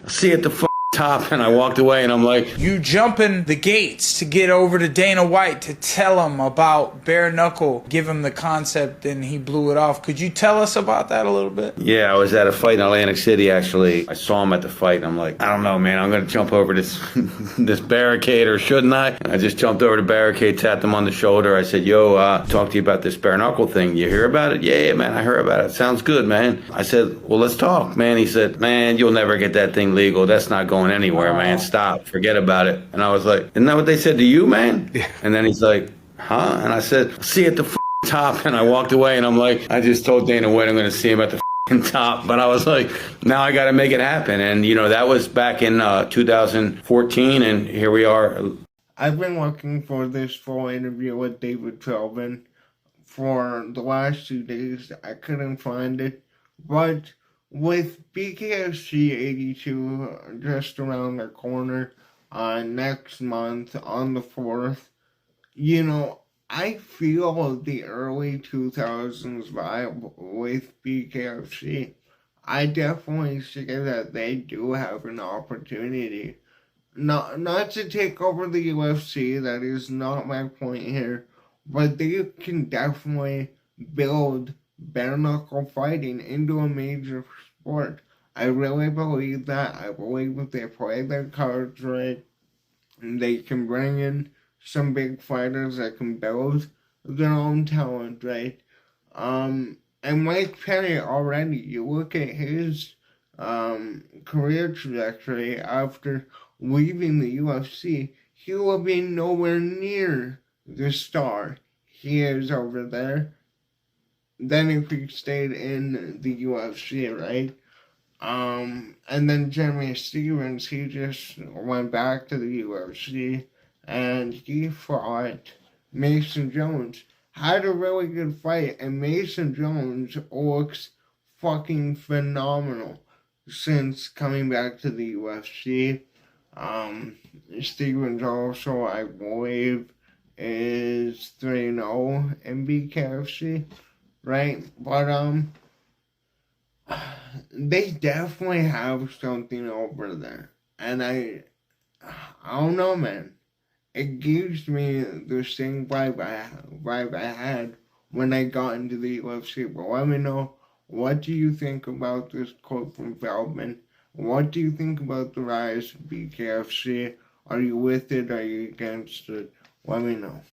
See you at the top. And I walked away and I'm like, You jumping the gates to get over to Dana White to tell him about bare knuckle, give him the concept, and he blew it off. Could you tell us about that a little bit? yeah, I was at a fight in Atlantic City, actually. I saw him at the fight and I'm like, I don't know, man, I'm going to jump over this this barricade, or shouldn't I? And I just jumped over the barricade, tapped him on the shoulder. I said, yo, talk to you about this bare knuckle thing. You hear about it? Yeah, man, I heard about it. Sounds good, man. I said, well, let's talk, man. He said, man, you'll never get that thing legal. That's not going anywhere, man. Stop. Forget about it. And I was like, isn't that what they said to you, man? Yeah. And then he's like, huh? And I said, see you at the top. And I walked away and I'm like, I just told Dana White I'm going to see him at the top. But I was like, now I got to make it happen. And, you know, that was back in 2014. And here we are. I've been looking for this full interview with David Feldman for the last 2 days. I couldn't find it. But with bkfc 82 just around the corner next month on the 4th, you know, I feel the early 2000s vibe with bkfc. I definitely see that they do have an opportunity. Not to take over the UFC, that is not my point here, but they can definitely build bare knuckle fighting into a major sport. I really believe that. I believe if they play their cards right, and they can bring in some big fighters that can build their own talent, right? And Mike Perry already, you look at his career trajectory after leaving the UFC, he will be nowhere near the star he is over there than if he stayed in the UFC, right? And then Jeremy Stevens, he just went back to the UFC and he fought Mason Jones. Had a really good fight, and Mason Jones looks fucking phenomenal since coming back to the UFC. Stevens also, I believe, is 3-0 in bkfc, right? But they definitely have something over there, and I don't know, man. It gives me the same vibe I had when I got into the UFC. But let me know, what do you think about this quote from Feldman? What do you think about the rise of bkfc? Are you with it? Are you against it? Let me know.